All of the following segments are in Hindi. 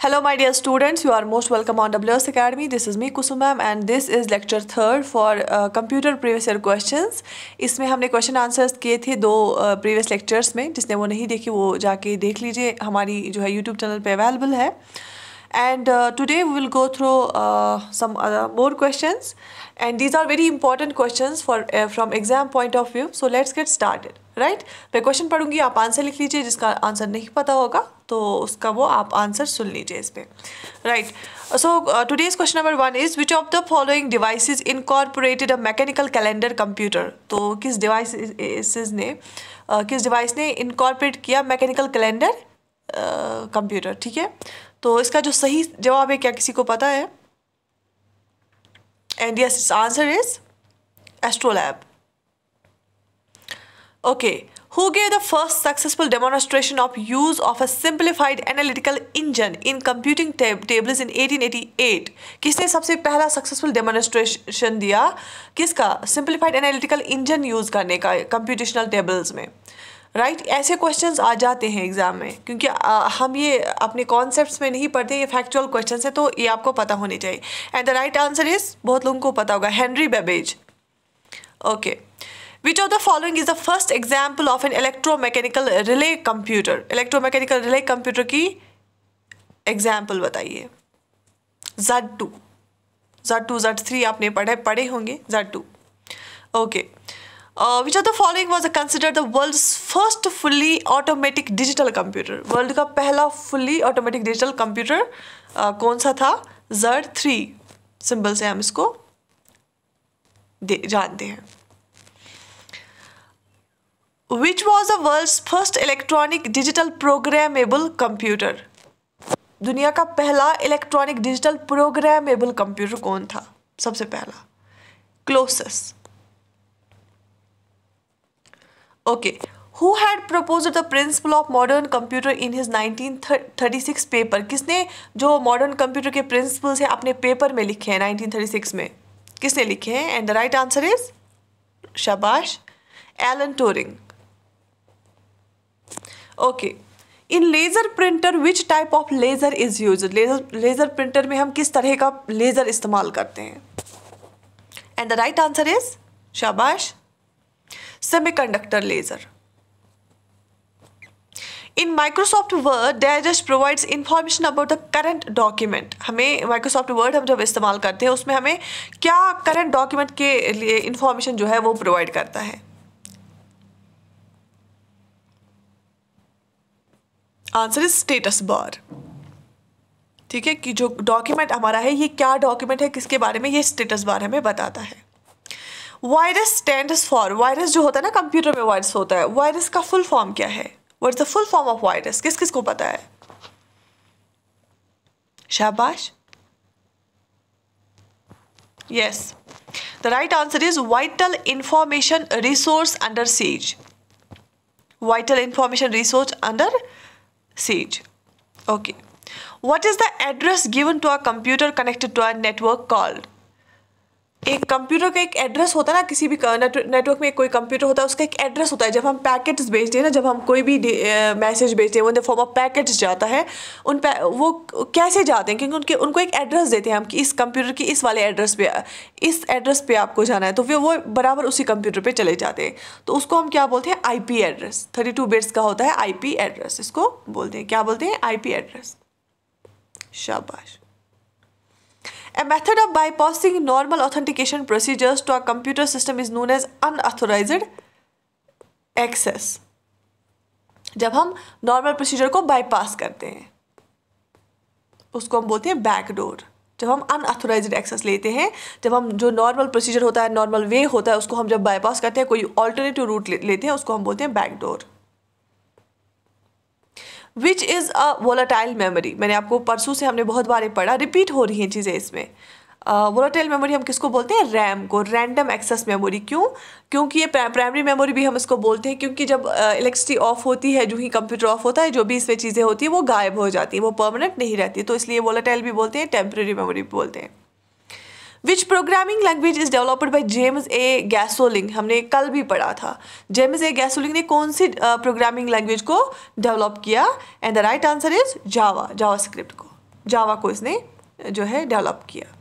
Hello my dear students, you are most welcome on WS Academy. This is me Kusum ma'am and this is lecture 3rd for computer previous year questions. इसमें हमने क्वेश्चन आंसर्स किए थे दो प्रीवियस लेक्चर्स में. जिसने वो नहीं देखी वो जाके देख लीजिए, हमारी जो है यूट्यूब चैनल पे अवेलेबल है. And today we will go through some more questions and these are very important questions for from exam point of view. So let's get started. Right मैं क्वेश्चन पढ़ूंगी, आप आंसर लिख लीजिए. जिसका आंसर नहीं पता होगा तो उसका वो आप आंसर सुन लीजिए इस पर. Right so today's question number 1 is which of the following devices incorporated a mechanical calendar computer. तो किस डिवाइस ने इनकॉर्पोरेट किया मैकेनिकल कैलेंडर कंप्यूटर. ठीक है, तो इसका जो सही जवाब है क्या किसी को पता है? And yes answer is astrolabe. Okay, who gave the first successful demonstration of use of a simplified analytical engine in computing tables in 1888? किसने सबसे पहला सक्सेसफुल डेमोन्स्ट्रेशन दिया? किसका? सिंप्लीफाइड एनालिटिकल इंजन यूज़ करने का कंप्यूटेशनल टेबल्स में. राइट ऐसे क्वेश्चंस आ जाते हैं एग्जाम में, क्योंकि हम ये अपने कॉन्सेप्ट्स में नहीं पढ़ते, ये फैक्चुअल क्वेश्चंस है तो ये आपको पता होनी चाहिए. And the right answer is, बहुत लोगों को पता होगा, Henry Babbage. Okay, Which of the following is the first example of an electromechanical relay computer? Electromechanical relay computer की example बताइए. Z2, Z3 आपने पढ़े होंगे. Z2. Okay. Which of the following was considered the world's first fully automatic digital computer? World का पहला fully automatic digital computer कौन सा था? Z3 सिंबल से हम इसको जानते हैं. Which was the world's first electronic digital programmable computer? दुनिया का पहला इलेक्ट्रॉनिक डिजिटल प्रोग्रामेबल कंप्यूटर कौन था? सबसे पहला Colossus. Okay, who had proposed the principle of modern computer in his 1936 paper? किसने जो मॉडर्न कंप्यूटर के प्रिंसिपल्स हैं अपने पेपर में लिखे हैं 1936 में? किसने लिखे हैं? And the right answer is, शाबाश, Alan Turing. Okay, in laser printer which type of laser is used? Laser printer में हम किस तरह का लेज़र इस्तेमाल करते हैं? And the right answer is, शाबाश, semiconductor laser. In Microsoft Word, Digest provides information about the current document. हमें Microsoft Word हम जब इस्तेमाल करते हैं उसमें हमें क्या current document के लिए information जो है वो provide करता है? Answer is status bar. ठीक है, कि जो डॉक्यूमेंट हमारा है ये क्या डॉक्यूमेंट है, किसके बारे में, ये स्टेटस बार हमें बताता है. वायरस स्टैंड्स फॉर, वायरस जो होता है ना कंप्यूटर में वायरस होता है, वायरस का फुल फॉर्म क्या है? What is the full form of virus? किस किस को पता है? शाबाश, yes, the right answer is vital information resource under seize. Vital information resource under siege. Okay. What is the address given to a computer connected to a network called? एक कंप्यूटर का एक एड्रेस होता है ना, किसी भी नेटवर्क में कोई कंप्यूटर होता है उसका एक एड्रेस होता है. जब हम पैकेट्स भेजते हैं ना, जब हम कोई भी मैसेज भेजते हैं वो in the form of packets जाता है. वो कैसे जाते हैं? क्योंकि उनको एक एड्रेस देते हैं हम कि इस कंप्यूटर की इस वाले एड्रेस पे, इस एड्रेस पे आपको जाना है, तो फिर वो बराबर उसी कंप्यूटर पे चले जाते हैं. तो उसको हम क्या बोलते हैं? IP address. 32 बिट्स का होता है IP एड्रेस. इसको बोलते हैं, क्या बोलते हैं? IP address. शाबाश. A method of bypassing normal authentication procedures to a computer system is known as unauthorized access. जब हम नॉर्मल प्रोसीजर को बाईपास करते हैं उसको हम बोलते हैं बैकडोर. जब हम अनऑथोराइज्ड एक्सेस लेते हैं, जब हम जो नॉर्मल प्रोसीजर होता है, नॉर्मल वे होता है, उसको हम जब बाईपास करते हैं, कोई ऑल्टरनेटिव रूट लेते हैं, उसको हम बोलते हैं backdoor. Which is a volatile memory? मैंने आपको परसों से हमने बहुत बार पढ़ा, रिपीट हो रही हैं चीज़ें इसमें. वोलाटाइल मेमोरी हम किसको बोलते हैं? रैम को, रैंडम एक्सेस मेमोरी. क्यों? क्योंकि ये प्राइमरी मेमोरी भी हम इसको बोलते हैं, क्योंकि जब इलेक्ट्रिसिटी ऑफ होती है, जो ही कंप्यूटर ऑफ होता है, जो भी इसमें चीज़ें होती हैं वो गायब हो जाती हैं, वो परमानेंट नहीं रहती. तो इसलिए वोलाटाइल भी बोलते हैं, टेम्परेरी मेमोरी भी बोलते हैं. Which programming language is developed by James A Gosling? हमने कल भी पढ़ा था. जेम्स ए गैसोलिंग ने कौन सी प्रोग्रामिंग लैंग्वेज को डेवलप किया? And the right answer is Java, JavaScript को. जावा को इसने जो है डेवलप किया।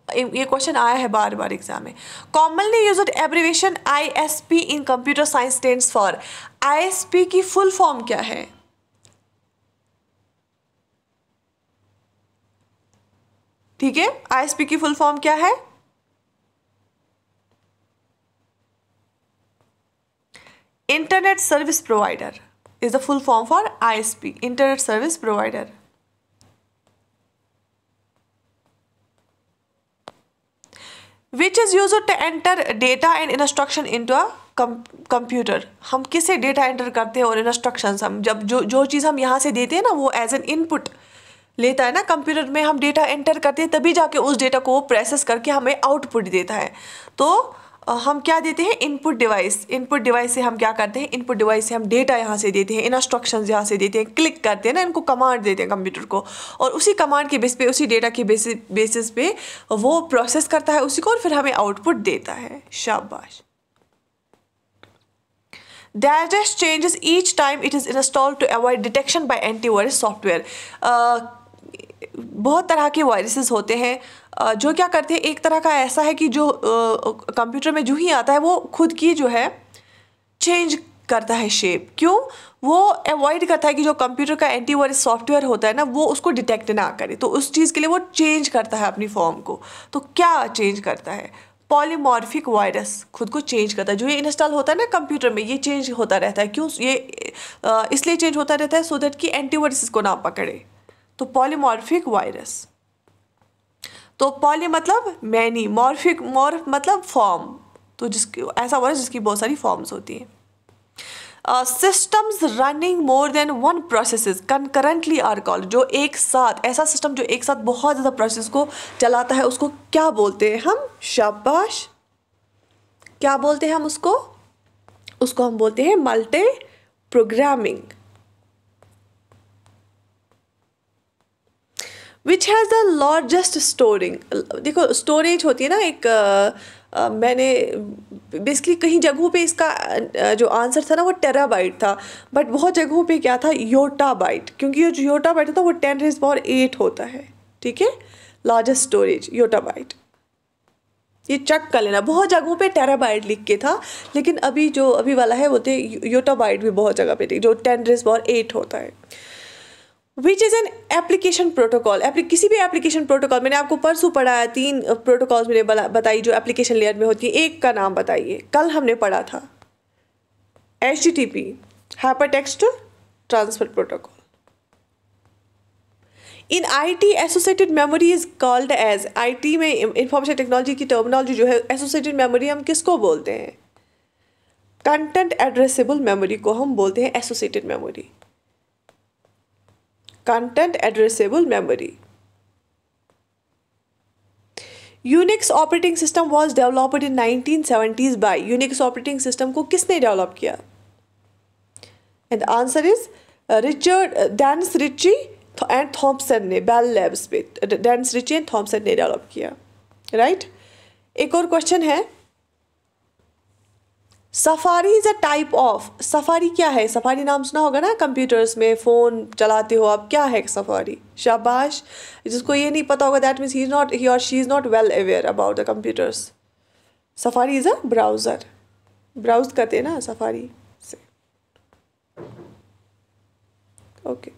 ये क्वेश्चन आया है बार बार एग्जाम में। Commonly used abbreviation ISP in computer science stands for. ISP की फुल फॉर्म क्या है? ठीक है, ISP की फुल फॉर्म क्या है? Internet service provider is the full form for ISP, internet service provider. Which is used to enter data and instruction into a computer. हम किससे डेटा एंटर करते हैं और इंस्ट्रक्शंस हम जब जो चीज़ हम यहाँ से देते हैं ना वो एज एन इनपुट लेता है ना कंप्यूटर में, हम डेटा एंटर करते हैं तभी जाके उस डेटा को प्रोसेस करके हमें आउटपुट देता है। तो हम क्या देते हैं? Input device. इनपुट डिवाइस से हम क्या करते हैं? इनपुट डिवाइस से हम डेटा यहाँ से देते हैं, इंस्ट्रक्शंस यहाँ से देते हैं, क्लिक करते हैं ना, इनको कमांड देते हैं कंप्यूटर को, और उसी कमांड के बेस पे, उसी डेटा के बेसिस पे वो प्रोसेस करता है उसी को और फिर हमें आउटपुट देता है। शाबाश। Dash changes each time it is installed to avoid detection by antivirus software। बहुत तरह के वायरसेस होते हैं जो क्या करते हैं, एक तरह का ऐसा है कि जो कंप्यूटर में जो ही आता है वो खुद की जो है चेंज करता है शेप। क्यों? वो अवॉइड करता है कि जो कंप्यूटर का एंटीवायरस सॉफ्टवेयर होता है ना वो उसको डिटेक्ट ना करे, तो उस चीज़ के लिए वो चेंज करता है अपनी फॉर्म को। तो क्या चेंज करता है? पॉलीमॉर्फिक वायरस खुद को चेंज करता है। जो ये इंस्टॉल होता है ना कंप्यूटर में, ये चेंज होता रहता है। क्यों? ये इसलिए चेंज होता रहता है सो दैट कि एंटीवायरस इसको ना पकड़े। तो पॉलीमॉर्फिक वायरस। तो पॉली मतलब मैनी, मॉर्फिक मॉर्फ मतलब फॉर्म, तो जिसकी ऐसा वायरस जिसकी बहुत सारी फॉर्म्स होती हैं। Systems running more than one processes concurrently are called. जो एक साथ, ऐसा सिस्टम जो एक साथ बहुत ज़्यादा प्रोसेस को चलाता है उसको क्या बोलते हैं हम? शाबाश। क्या बोलते हैं हम उसको? उसको हम बोलते हैं multi programming. Which has the largest storing. देखो स्टोरेज होती है ना एक, मैंने बेसिकली कहीं जगहों पे इसका जो आंसर था ना वो टेराबाइट था, बट बहुत जगहों पे क्या था? योटाबाइट, क्योंकि ये जो योटाबाइट होता है वो 10⁸ होता है। ठीक है, लार्जेस्ट स्टोरेज योटाबाइट। ये चेक कर लेना, बहुत जगहों पे टेराबाइट लिख के था, लेकिन अभी जो अभी वाला है वो थे योटाबाइट भी बहुत जगह पे थी, जो 10⁸ होता है। Which is an application protocol. किसी भी एप्लीकेशन प्रोटोकॉल, मैंने आपको परसों पढ़ाया, 3 प्रोटोकॉल्स मैंने बताई जो एप्लीकेशन लेयर में होती है। एक का नाम बताइए, कल हमने पढ़ा था HTTP, hypertext transfer protocol. In IT associated memory is called as. IT में इंफॉर्मेशन टेक्नोलॉजी की टर्मिनोलॉजी जो है एसोसिएटेड मेमोरी हम किसको बोलते हैं? कंटेंट एड्रेसेबल मेमोरी को हम बोलते हैं associated memory, content addressable memory. Unix operating system was developed in 1970s by. Unix operating system को किसने डेवलप किया? And answer is Dennis Ritchie and Thompson ने, बेल लैब्स पे डेनिस रिची एंड थॉमसन ने डेवलप किया। राइट। एक और क्वेश्चन है, Safari is a type of. Safari क्या है? सफारी नाम सुना होगा ना, कंप्यूटर्स में फ़ोन चलाते हो आप, क्या है सफारी? शाबाश। जिसको ये नहीं पता होगा दैट मीन्स ही और she is not well aware about the computers. Safari is a browser, browse करते हैं ना सफारी से। Okay.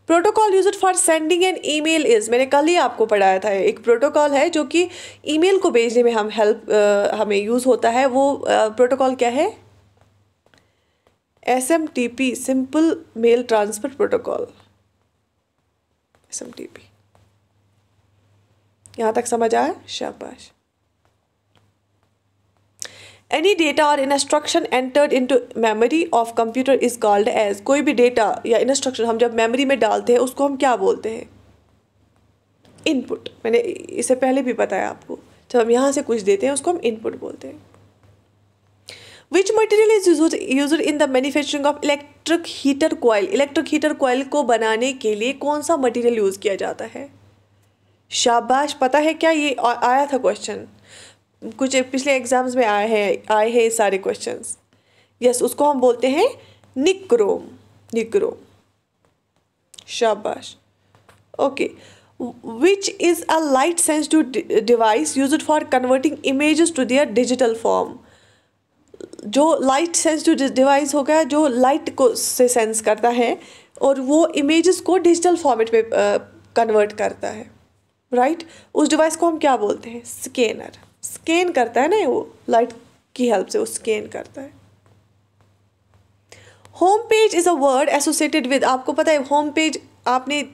Protocol used for sending an email is. मैंने कल ही आपको पढ़ाया था, एक प्रोटोकॉल है जो कि ईमेल को भेजने में हमें यूज़ होता है। वो प्रोटोकॉल क्या है? SMTP, simple mail transfer protocol, SMTP। यहाँ तक समझ आया? शाबाश। एनी डेटा और instruction entered into memory of computer is called as. कोई भी डेटा या इंस्ट्रक्शन हम जब मेमोरी में डालते हैं उसको हम क्या बोलते हैं? इनपुट। मैंने इससे पहले भी बताया आपको, जब हम यहाँ से कुछ देते हैं उसको हम इनपुट बोलते हैं। Which material is used in the manufacturing of electric heater coil. Electric heater coil को बनाने के लिए कौन सा मटेरियल यूज़ किया जाता है? शाबाश। पता है क्या? ये आया था क्वेश्चन, कुछ पिछले एग्जाम्स में आए हैं सारे क्वेश्चंस। यस, उसको हम बोलते हैं निक्रोम। निक्रोम। शाबाश. Okay. Which is a light sensitive device used for converting images to their digital form. जो लाइट सेंसिटिव डिवाइस होगा जो लाइट को से सेंस करता है और वो इमेजेस को डिजिटल फॉर्मेट में कन्वर्ट करता है, राइट. उस डिवाइस को हम क्या बोलते हैं? स्कैनर. स्कैन करता है ना, वो लाइट की हेल्प से वो स्कैन करता है. Home page is a word associated with, आपको पता है होम पेज, आपने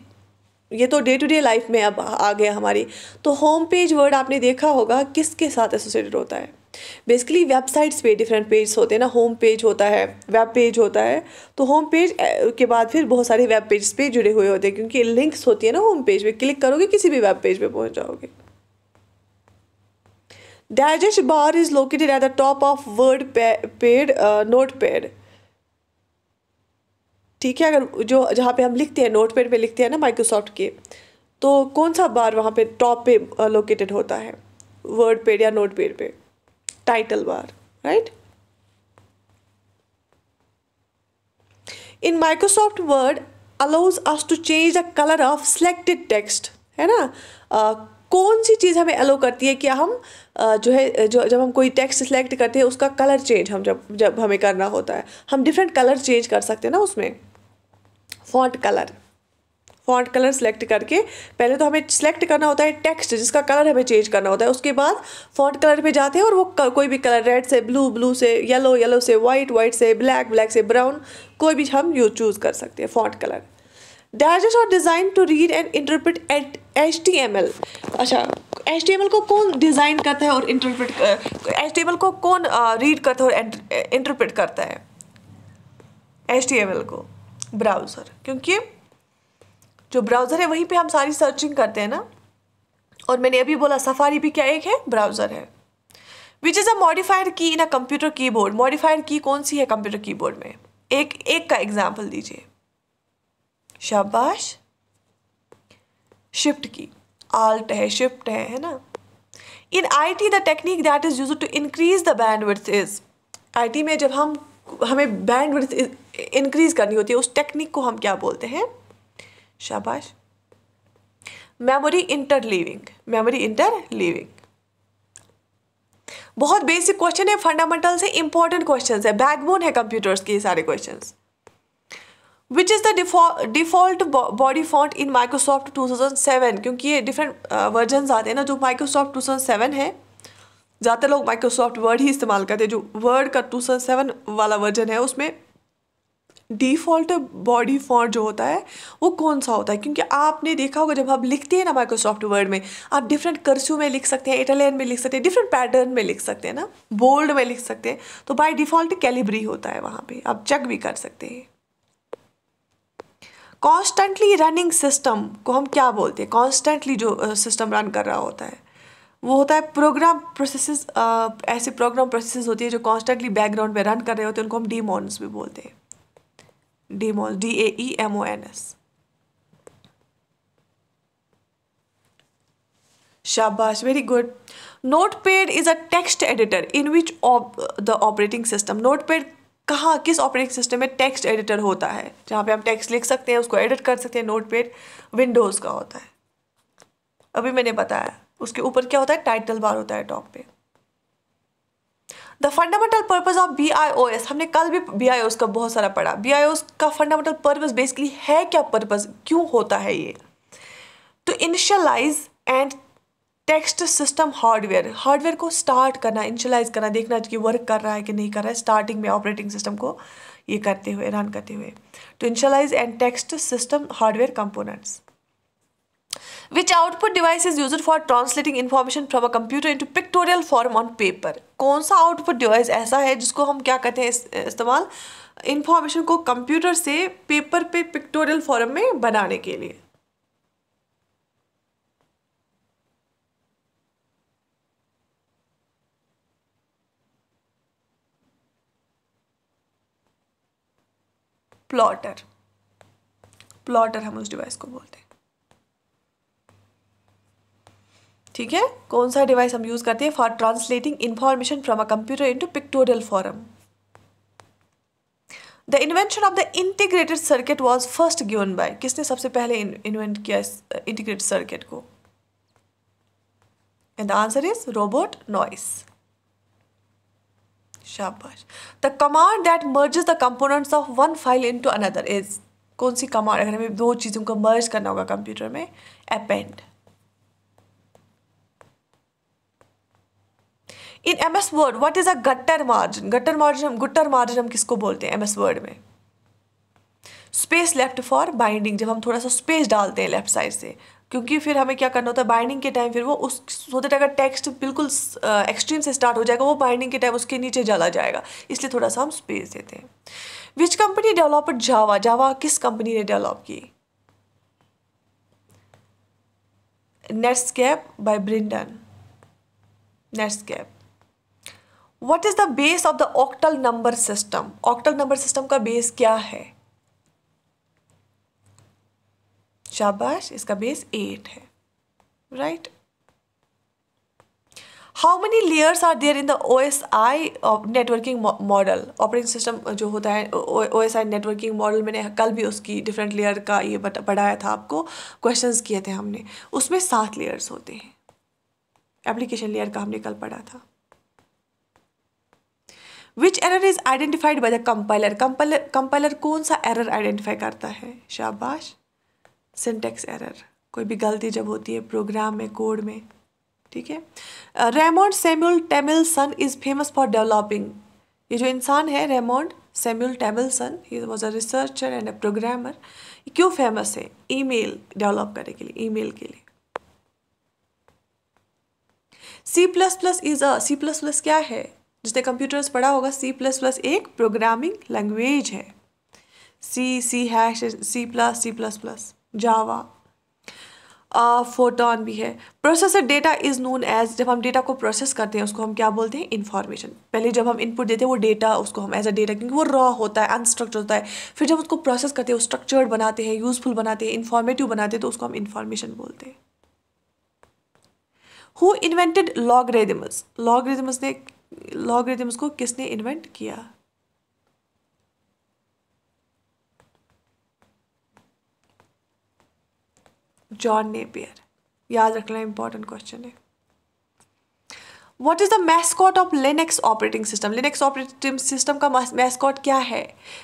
ये तो डे टू डे लाइफ में अब आ गया हमारी, तो होम पेज वर्ड आपने देखा होगा किसके साथ एसोसिएटेड होता है? बेसिकली वेबसाइट्स पे डिफरेंट पेज होते हैं ना, होम पेज होता है, वेब पेज होता है. तो होम पेज के बाद फिर बहुत सारे वेब पेज पे जुड़े हुए होते हैं क्योंकि लिंक्स होती है ना होम पेज पे, क्लिक करोगे किसी भी वेब पेज पे पहुंच जाओगे. Digest bar is located at the top of word pad note pad. ठीक है, अगर जो जहाँ पे हम लिखते हैं नोट पैड पे लिखते हैं ना माइक्रोसॉफ्ट के, तो कौन सा बार वहाँ पे टॉप पे लोकेटेड होता है वर्ड पैड या नोट पैड पे? Title bar, right. In Microsoft Word allows us to change the colour of selected text, है ना. कौन सी चीज़ हमें अलाउ करती है कि हम जो है जब हम कोई टेक्स्ट सिलेक्ट करते हैं उसका कलर चेंज हम जब हमें करना होता है, हम डिफरेंट कलर चेंज कर सकते हैं ना उसमें. फॉन्ट कलर सेलेक्ट करके पहले तो हमें सिलेक्ट करना होता है टेक्स्ट जिसका कलर हमें चेंज करना होता है, उसके बाद फॉन्ट कलर पे जाते हैं और वो कोई भी कलर, रेड से ब्लू, ब्लू से येलो, येलो से वाइट, वाइट से ब्लैक, ब्लैक से ब्राउन, कोई भी हम चूज़ कर सकते हैं फॉन्ट कलर. डैजेस are designed to read and interpret HTML. अच्छा, HTML को कौन डिज़ाइन करता है और इंटरप्रेट, HTML को कौन रीड करता है और इंटरप्रेट करता है? HTML को ब्राउज़र, क्योंकि जो ब्राउज़र है वहीं पे हम सारी सर्चिंग करते हैं ना. और मैंने अभी बोला सफारी भी क्या एक है? ब्राउज़र है. विच इज़ अ मॉडिफाइड की इन अ कंप्यूटर कीबोर्ड. मॉडिफाइड की कौन सी है कंप्यूटर कीबोर्ड में? एक का एग्जाम्पल दीजिए. शाबाश. शिफ्ट की. आल्ट है, शिफ्ट है ना. In IT the technique that is used to increase the bandwidth is. IT में जब हमें बैंडविड्थ इंक्रीज करनी होती है उस टेक्निक को हम क्या बोलते हैं? शाबाश. Memory interleaving. Memory interleaving. बहुत बेसिक क्वेश्चन है, फंडामेंटल से इंपॉर्टेंट क्वेश्चंस है, बैकबोन है कंप्यूटर्स के ये सारे questions. Which is the default body font in Microsoft 2007. क्योंकि ये डिफरेंट वर्जन्स आते हैं ना. जो माइक्रोसॉफ्ट 2007 है, ज़्यादातर लोग माइक्रोसॉफ्ट वर्ड ही इस्तेमाल करते हैं. जो वर्ड का 2007 वाला वर्जन है उसमें डिफ़ॉल्ट बॉडी फॉन्ट जो होता है वो कौन सा होता है? क्योंकि आपने देखा होगा जब आप लिखते हैं ना माइक्रोसॉफ्ट वर्ड में, आप डिफरेंट कर्सिव में लिख सकते हैं, इटालियन में लिख सकते हैं, डिफरेंट पैटर्न में लिख सकते हैं ना, बोल्ड में लिख सकते हैं. तो बाय डिफ़ॉल्ट कैलिब्री होता है वहाँ पे, आप चेक भी कर सकते हैं. कॉन्स्टेंटली रनिंग सिस्टम को हम क्या बोलते हैं? कॉन्स्टेंटली जो सिस्टम रन कर रहा होता है वो होता है प्रोग्राम प्रोसेसेस. ऐसे प्रोग्राम प्रोसेसेस होती है जो कॉन्स्टेंटली बैकग्राउंड में रन कर रहे होते हैं, उनको हम डीमॉन्स भी बोलते हैं. डीमॉन्स, DAEMONS. शाबाश, very good. Notepad is a text editor in which the operating system. Notepad कहाँ, किस ऑपरेटिंग सिस्टम में टेक्स्ट एडिटर होता है जहाँ पे हम टेक्स्ट लिख सकते हैं, उसको एडिट कर सकते हैं? नोटपैड विंडोज़ का होता है. अभी मैंने बताया. उसके ऊपर क्या होता है? टाइटल बार होता है टॉप पे. The fundamental purpose of BIOS. हमने कल भी BIOS का बहुत सारा पढ़ा. BIOS का फंडामेंटल पर्पज बेसिकली है क्या? पर्पज क्यों होता है ये? To initialise and text system hardware को स्टार्ट करना, इनिशियलाइज करना, देखना कि वर्क कर रहा है कि नहीं कर रहा है स्टार्टिंग में ऑपरेटिंग सिस्टम को ये करते हुए, रन करते हुए. To initialise and text system hardware components. Which output device is used for translating information from a computer into pictorial form on paper? कौन सा आउटपुट डिवाइस ऐसा है जिसको हम क्या कहते हैं इस्तेमाल इंफॉर्मेशन को कंप्यूटर से पेपर पे पिक्टोरियल फॉर्म में बनाने के लिए? प्लॉटर हम उस डिवाइस को बोलते हैं. ठीक है, कौन सा डिवाइस हम यूज करते हैं for translating information from a computer into pictorial form? The invention of the integrated circuit was first given by, किसने सबसे पहले इन्वेंट किया इंटीग्रेटेड सर्किट को? And the answer is Robert Noyce. शाबाश। The command that merges the components of one file into another is, कौन सी कमांड अगर हमें दो चीजों को मर्ज करना होगा कंप्यूटर में? Append. In MS word what is a gutter margin? Gutter margin हम किसको बोलते हैं एमएस वर्ड में? स्पेस लेफ्ट फॉर बाइंडिंग, जब हम थोड़ा सा स्पेस डालते हैं लेफ्ट साइड से, क्योंकि फिर हमें क्या करना होता है बाइंडिंग के टाइम, फिर वो उस सो दैट अगर टेक्स्ट बिल्कुल एक्सट्रीम से स्टार्ट हो जाएगा वो बाइंडिंग के टाइम उसके नीचे चला जाएगा, इसलिए थोड़ा सा हम स्पेस देते हैं। विच कंपनी डेवलप्ड जावा? जावा किस कंपनी ने डेवलप की? Netscape by Brendan. Netscape. What is the base of the octal number system? octal number system का बेस क्या है? शाबाश, इसका बेस 8 है, right? How many layers are there in the OSI networking model? Operating system जो होता है OSI नेटवर्किंग मॉडल, मैंने कल भी उसकी डिफरेंट लेयर का ये पढ़ाया था आपको, क्वेश्चंस किए थे हमने, उसमें 7 लेयर्स होते हैं। एप्लीकेशन लेयर का हमने कल पढ़ा था। Which error is identified by the compiler? Compiler कौन सा एरर आइडेंटिफाई करता है? शाबाश, सिंटेक्स एरर, कोई भी गलती जब होती है प्रोग्राम में, कोड में, ठीक है। Raymond Samuel Tomlinson is famous for developing, ये जो इंसान है Raymond Samuel Tomlinson, he was a researcher and a programmer, क्यों फेमस है? ईमेल डेवलप करने के लिए, ईमेल के लिए। C++ क्या है? जिसने कंप्यूटर्स पढ़ा होगा, C++ एक प्रोग्रामिंग लैंग्वेज है। C#, जावा, फोटोन भी है। Processor data is known as, जब हम डेटा को प्रोसेस करते हैं उसको हम क्या बोलते हैं? इंफॉर्मेशन। पहले जब हम इनपुट देते हैं वो डेटा, उसको हम एज अ डेटा, क्योंकि वो रॉ होता है, अनस्ट्रक्चर्ड होता है, फिर जब उसको प्रोसेस करते हैं वो स्ट्रक्चर्ड बनाते हैं, यूजफुल बनाते हैं, इंफॉर्मेटिव बनाते हैं, तो उसको हम इंफॉर्मेशन बोलते हैं। Who invented logarithms? लॉगरिथम्स को किसने इन्वेंट किया? John Napier. याद रखना इंपॉर्टेंट क्वेश्चन है। What is the mascot of Linux operating system? Linux operating system का मैस्कॉट क्या है?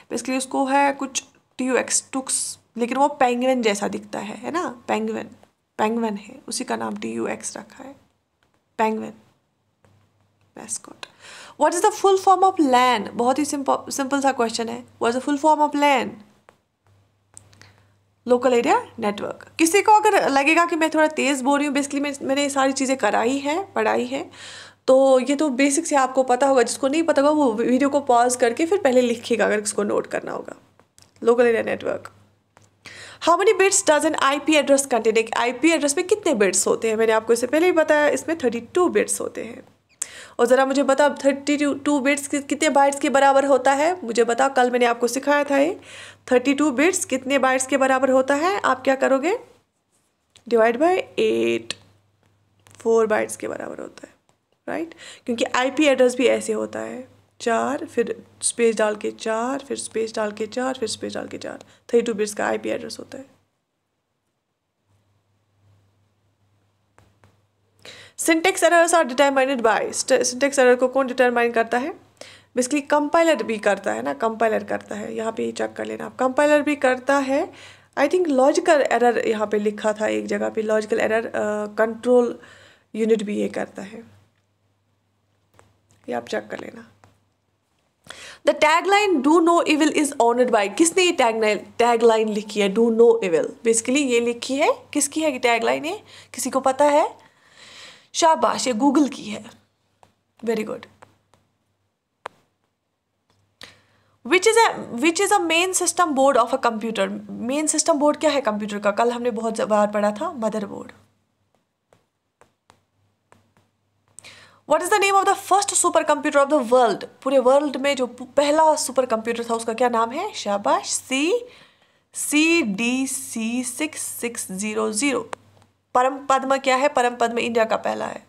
बेसिकली उसको है कुछ TUX, टुक्स, लेकिन वो पेंगुइन जैसा दिखता है ना, पेंगुइन है, उसी का नाम TUX रखा है, penguin mascot. What is the full form of LAN? बहुत ही सिंपल सा क्वेश्चन है। What is the full form of LAN? Local area network. किसी को अगर लगेगा कि मैं थोड़ा तेज़ बोल रही हूँ, बेसिकली मैंने ये सारी चीज़ें पढ़ाई है, तो ये तो बेसिक से आपको पता होगा। जिसको नहीं पता होगा वो वीडियो को पॉज करके फिर पहले लिखिएगा अगर इसको नोट करना होगा। Local area network. How many bits does N IP address contain? एक IP एड्रेस में कितने बिट्स होते हैं? मैंने आपको इससे पहले ही बताया, इसमें 32 बिट्स होते हैं। और ज़रा मुझे बता 32 बिट्स कितने बाइट्स के बराबर होता है? मुझे बता, कल मैंने आपको सिखाया था ये 32 बिट्स कितने बाइट्स के बराबर होता है? आप क्या करोगे? डिवाइड बाय 8, 4 बाइट्स के बराबर होता है, राइट? क्योंकि IP एड्रेस भी ऐसे होता है, 4 फिर स्पेस डाल के 4 फिर स्पेस डाल के 4 फिर स्पेस डाल के 4, 32 बिट्स का IP एड्रेस होता है। Syntax errors are determined by, syntax error को कौन डिटरमाइन करता है? बेसिकली कंपाइलर भी करता है ना, कंपाइलर करता है। यहाँ पे चेक कर लेना आप, कंपाइलर भी करता है। आई थिंक लॉजिकल एरर यहाँ पे लिखा था एक जगह पे, लॉजिकल एरर कंट्रोल यूनिट भी ये करता है, ये आप चेक कर लेना। The tagline do no evil is honoured by, किसने ये टैगलाइन लिखी है? डू नो इविल, बेसिकली ये लिखी है, किसकी है टैगलाइन? ये किसी को पता है? शाबाश, ये गूगल की है, very good. Which is a main system board of a computer? Main system board क्या है कंप्यूटर का? कल हमने बहुत बार पढ़ा था, motherboard. What is the name of the first super computer of the world? पूरे वर्ल्ड में जो पहला सुपर कंप्यूटर था उसका क्या नाम है? शाबाश, CDC6600। परम पद्म क्या है? परम पद्म इंडिया का पहला है।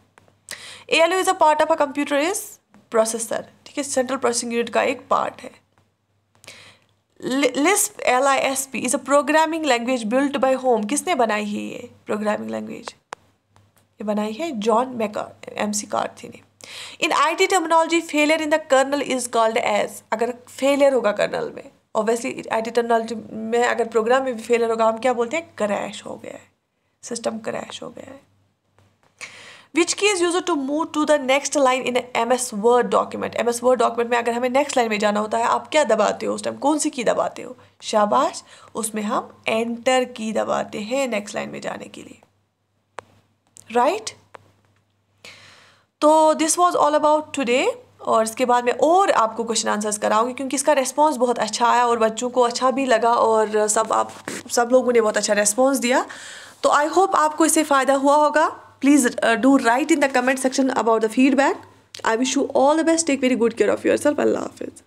ALU is a part of a computer is processor, ठीक है, सेंट्रल प्रोसेसिंग यूनिट का एक पार्ट है। Lisp LISP is a programming language built by home. किसने बनाई है ये प्रोग्रामिंग लैंग्वेज? ये बनाई है जॉन MC कार्थी ने. In IT terminology failure in the kernel is called as. अगर फेलियर होगा कर्नल में, ऑब्वियसली IT टर्मिनोलॉजी में अगर प्रोग्राम में भी फेलियर होगा, हम क्या बोलते हैं? क्रैश हो गया है, सिस्टम क्रैश हो गया है. Which key is used to move to the next line in a MS Word document? MS Word document में अगर हमें next line में जाना होता है, आप क्या दबाते हो उस टाइम? कौन सी की दबाते हो? शाबाश, उसमें हम Enter की दबाते हैं next line में जाने के लिए. Right? तो this was all about today. और इसके बाद मैं और आपको क्वेश्चन आंसर्स कराऊंगी क्योंकि इसका रेस्पॉन्स बहुत अच्छा आया और बच्चों को अच्छा भी लगा और सब लोगों ने बहुत अच्छा रेस्पॉन्स दिया. तो आई होप आपको इससे फ़ायदा हुआ होगा. Please do write in the comment section about the feedback. I wish you all the best. Take very good care of yourself. Allah Hafiz.